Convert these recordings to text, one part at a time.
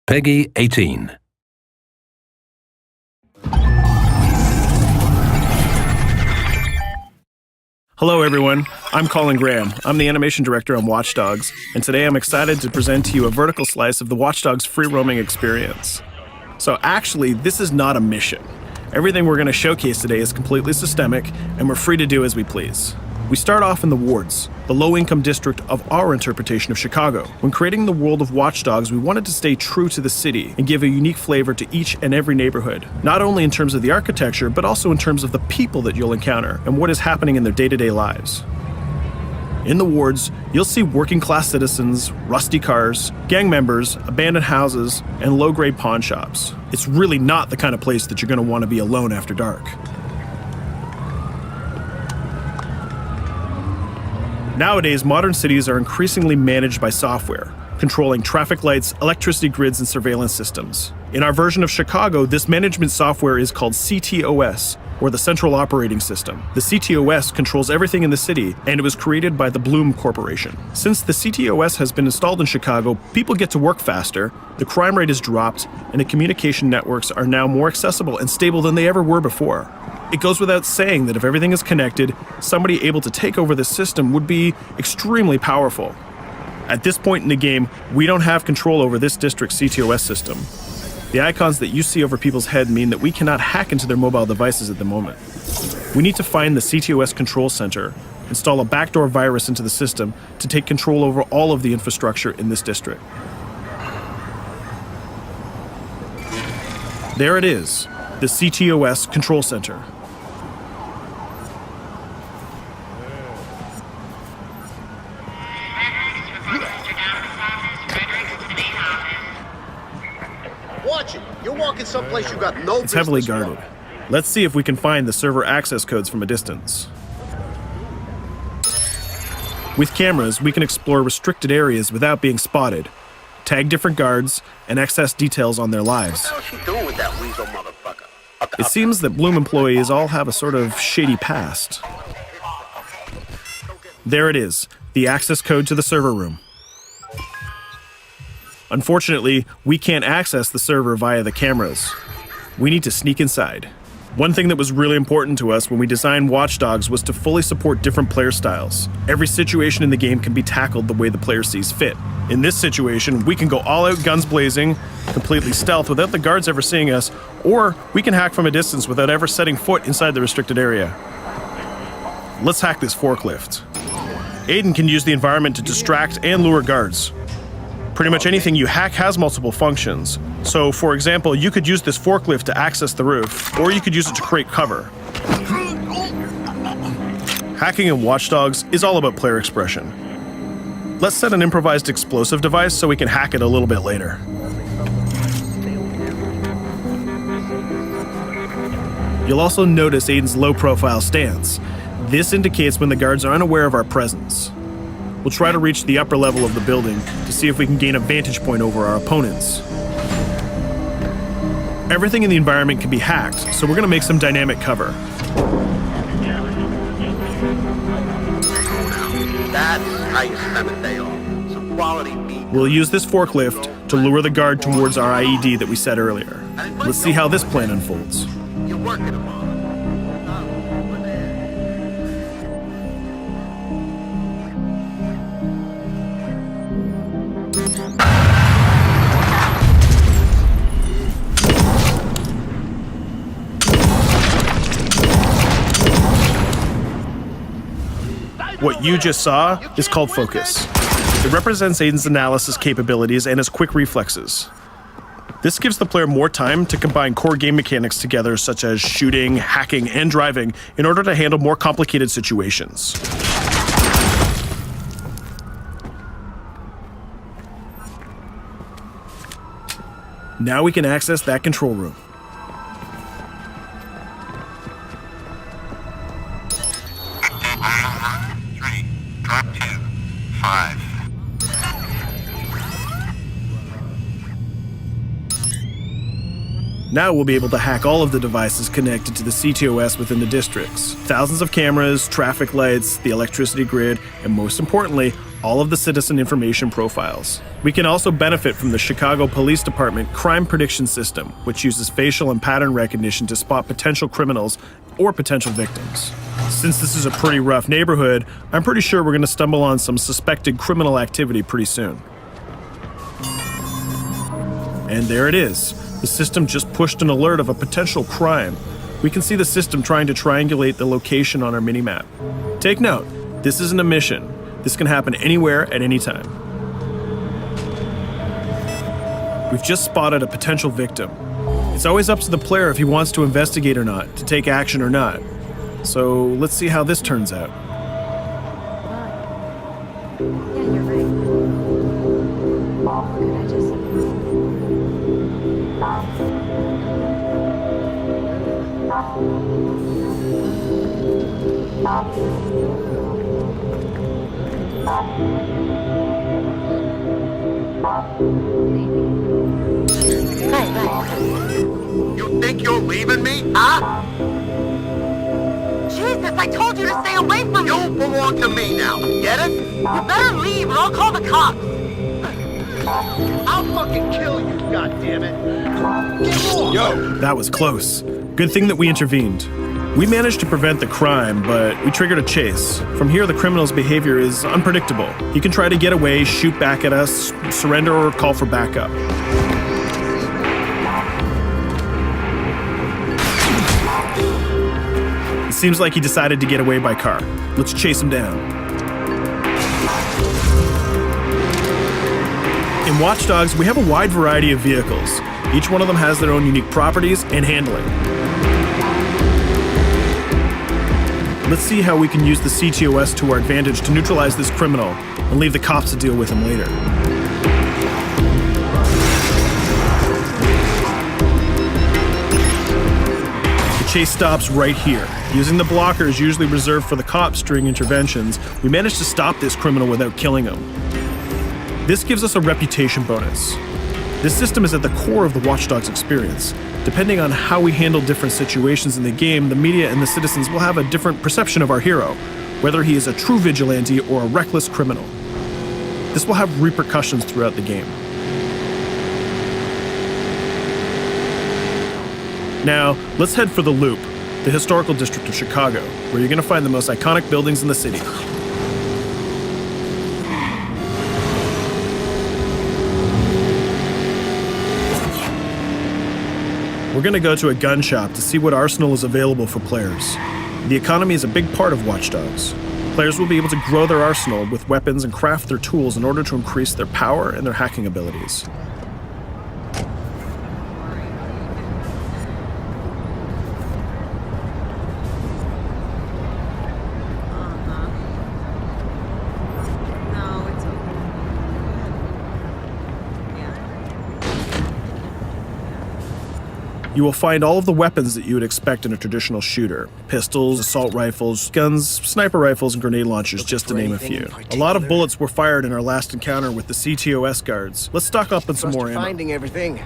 Peggy 18. Hello everyone, I'm Colin Graham. I'm the animation director on Watch Dogs, and today I'm excited to present to you a vertical slice of the Watch Dogs free roaming experience. So actually, this is not a mission. Everything we're going to showcase today is completely systemic, and we're free to do as we please. We start off in the wards, the low-income district of our interpretation of Chicago. When creating the world of Watch Dogs, we wanted to stay true to the city and give a unique flavor to each and every neighborhood, not only in terms of the architecture, but also in terms of the people that you'll encounter and what is happening in their day-to-day lives. In the wards, you'll see working-class citizens, rusty cars, gang members, abandoned houses, and low-grade pawn shops. It's really not the kind of place that you're going to want to be alone after dark. Nowadays, modern cities are increasingly managed by software, controlling traffic lights, electricity grids, and surveillance systems. In our version of Chicago, this management software is called CTOS, or the Central Operating System. The CTOS controls everything in the city, and it was created by the Bloom Corporation. Since the CTOS has been installed in Chicago, people get to work faster, the crime rate has dropped, and the communication networks are now more accessible and stable than they ever were before. It goes without saying that if everything is connected, somebody able to take over the system would be extremely powerful. At this point in the game, we don't have control over this district's CTOS system. The icons that you see over people's head mean that we cannot hack into their mobile devices at the moment. We need to find the CTOS control center, install a backdoor virus into the system to take control over all of the infrastructure in this district. There it is, the CTOS control center. Watch it. You're walking someplace you got no business. It's heavily guarded. Let's see if we can find the server access codes from a distance. With cameras, we can explore restricted areas without being spotted, tag different guards, and access details on their lives. What the hell is she doing with that weasel motherfucker? It seems that Bloom employees all have a sort of shady past. There it is, the access code to the server room. Unfortunately, we can't access the server via the cameras. We need to sneak inside. One thing that was really important to us when we designed Watch Dogs was to fully support different player styles. Every situation in the game can be tackled the way the player sees fit. In this situation, we can go all out guns blazing, completely stealth without the guards ever seeing us, or we can hack from a distance without ever setting foot inside the restricted area. Let's hack this forklift. Aiden can use the environment to distract and lure guards. Pretty much anything you hack has multiple functions. So, for example, you could use this forklift to access the roof, or you could use it to create cover. Hacking in Watch Dogs is all about player expression. Let's set an improvised explosive device so we can hack it a little bit later. You'll also notice Aiden's low-profile stance. This indicates when the guards are unaware of our presence. We'll try to reach the upper level of the building to see if we can gain a vantage point over our opponents. Everything in the environment can be hacked, so we're going to make some dynamic cover. That's how you spend a day off. Some quality meat. We'll use this forklift to lure the guard towards our IED that we set earlier. Let's see how this plan unfolds. You're working them on. What you just saw is called focus. It represents Aiden's analysis capabilities and his quick reflexes. This gives the player more time to combine core game mechanics together, such as shooting, hacking, and driving, in order to handle more complicated situations. Now we can access that control room. Drop 2, 5. Now we'll be able to hack all of the devices connected to the CTOS within the districts. Thousands of cameras, traffic lights, the electricity grid, and most importantly, all of the citizen information profiles. We can also benefit from the Chicago Police Department Crime Prediction System, which uses facial and pattern recognition to spot potential criminals or potential victims. Since this is a pretty rough neighborhood, I'm pretty sure we're going to stumble on some suspected criminal activity pretty soon. And there it is. The system just pushed an alert of a potential crime. We can see the system trying to triangulate the location on our minimap. Take note, this isn't a mission. This can happen anywhere at any time. We've just spotted a potential victim. It's always up to the player if he wants to investigate or not, to take action or not. So let's see how this turns out. Yeah, you're right. Could I just... You think you're leaving me, huh? Jesus, I told you to stay away from me! You belong to me now, get it? You better leave or I'll call the cops! I'll fucking kill you, goddammit! Get off! Yo! That was close. Good thing that we intervened. We managed to prevent the crime, but we triggered a chase. From here, the criminal's behavior is unpredictable. He can try to get away, shoot back at us, surrender, or call for backup. It seems like he decided to get away by car. Let's chase him down. In Watch Dogs, we have a wide variety of vehicles. Each one of them has their own unique properties and handling. Let's see how we can use the CTOS to our advantage to neutralize this criminal and leave the cops to deal with him later. The chase stops right here. Using the blockers usually reserved for the cops during interventions, we managed to stop this criminal without killing him. This gives us a reputation bonus. This system is at the core of the Watch Dogs experience. Depending on how we handle different situations in the game, the media and the citizens will have a different perception of our hero, whether he is a true vigilante or a reckless criminal. This will have repercussions throughout the game. Now, let's head for the Loop, the historical district of Chicago, where you're going to find the most iconic buildings in the city. We're going to go to a gun shop to see what arsenal is available for players. The economy is a big part of Watch Dogs. Players will be able to grow their arsenal with weapons and craft their tools in order to increase their power and their hacking abilities. No, it's okay. You will find all of the weapons that you would expect in a traditional shooter. Pistols, assault rifles, guns, sniper rifles, and grenade launchers, just to name a few. A lot of bullets were fired in our last encounter with the CTOS guards. Let's stock up on some more ammo. Finding everything.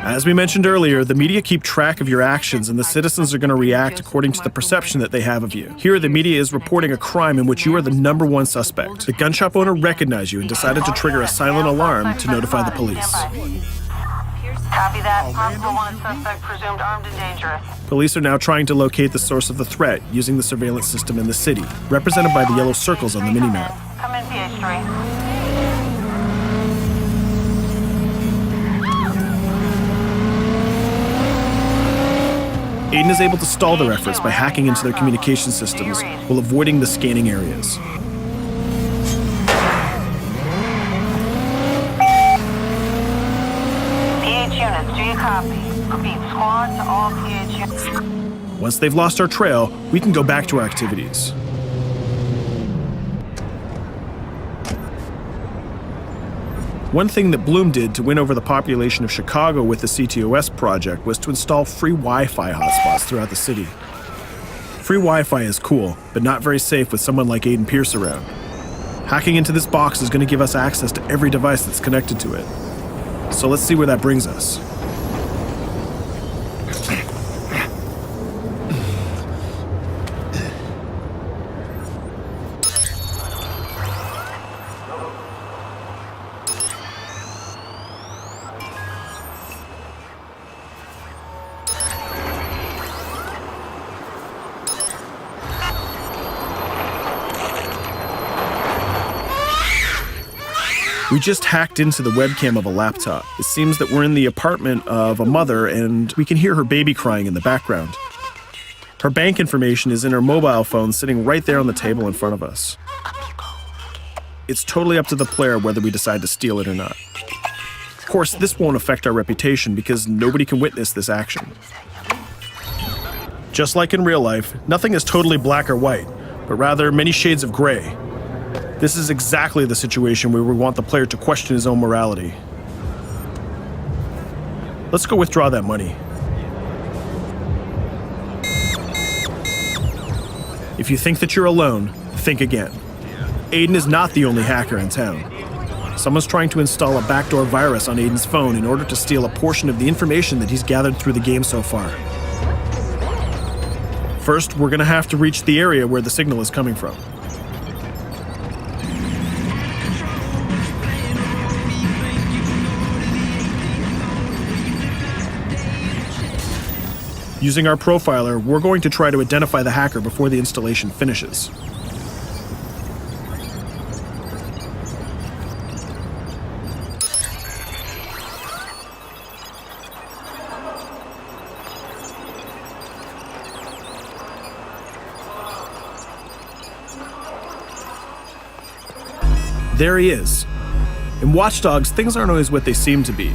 As we mentioned earlier, the media keep track of your actions and the citizens are going to react according to the perception that they have of you. Here, the media is reporting a crime in which you are the #1 suspect. The gun shop owner recognized you and decided to trigger a silent alarm to notify the police. Copy that. Possible one suspect presumed armed and dangerous. Police are now trying to locate the source of the threat using the surveillance system in the city, represented by the yellow circles on the minimap. Come in, PH3. Aiden is able to stall their efforts by hacking into their communication systems while avoiding the scanning areas. PH units, do you copy? Repeat, squad to all PH units. Once they've lost our trail, we can go back to our activities. One thing that Bloom did to win over the population of Chicago with the CTOS project was to install free Wi-Fi hotspots throughout the city. Free Wi-Fi is cool, but not very safe with someone like Aiden Pierce around. Hacking into this box is going to give us access to every device that's connected to it. So let's see where that brings us. We just hacked into the webcam of a laptop. It seems that we're in the apartment of a mother and we can hear her baby crying in the background. Her bank information is in her mobile phone sitting right there on the table in front of us. It's totally up to the player whether we decide to steal it or not. Of course, this won't affect our reputation because nobody can witness this action. Just like in real life, nothing is totally black or white, but rather many shades of gray. This is exactly the situation where we want the player to question his own morality. Let's go withdraw that money. If you think that you're alone, think again. Aiden is not the only hacker in town. Someone's trying to install a backdoor virus on Aiden's phone in order to steal a portion of the information that he's gathered through the game so far. First, we're gonna have to reach the area where the signal is coming from. Using our profiler, we're going to try to identify the hacker before the installation finishes. There he is. In Watch Dogs, things aren't always what they seem to be.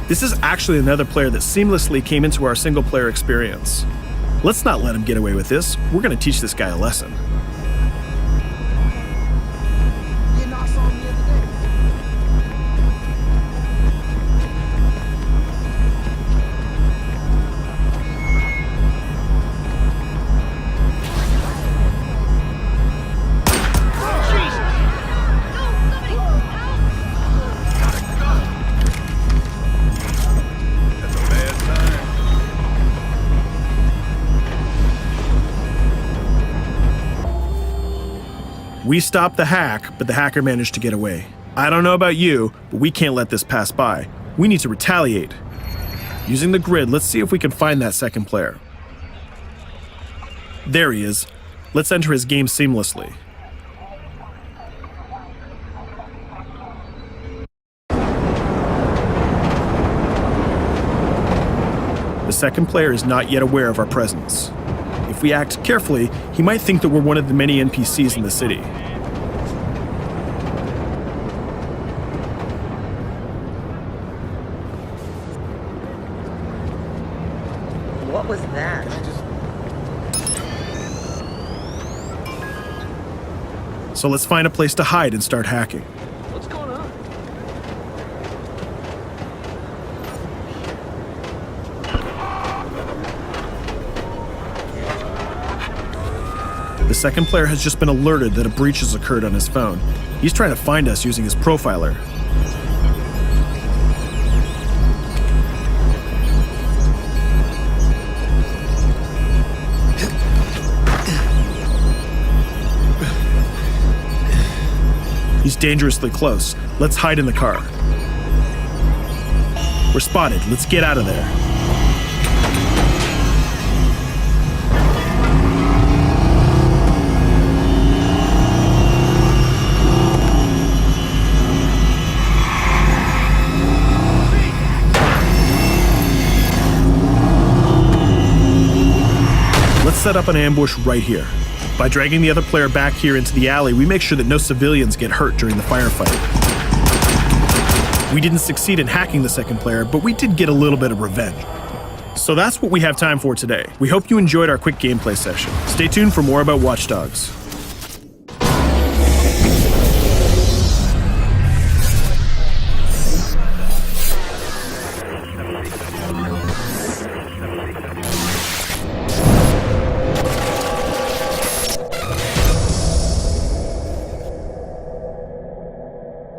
This is actually another player that seamlessly came into our single-player experience. Let's not let him get away with this. We're going to teach this guy a lesson. We stopped the hack, but the hacker managed to get away. I don't know about you, but we can't let this pass by. We need to retaliate. Using the grid, let's see if we can find that second player. There he is. Let's enter his game seamlessly. The second player is not yet aware of our presence. If we act carefully, he might think that we're one of the many NPCs in the city. What was that? So let's find a place to hide and start hacking. What's going on? The second player has just been alerted that a breach has occurred on his phone. He's trying to find us using his profiler. He's dangerously close. Let's hide in the car. We're spotted. Let's get out of there. Let's set up an ambush right here. By dragging the other player back here into the alley, we make sure that no civilians get hurt during the firefight. We didn't succeed in hacking the second player, but we did get a little bit of revenge. So that's what we have time for today. We hope you enjoyed our quick gameplay session. Stay tuned for more about Watch Dogs.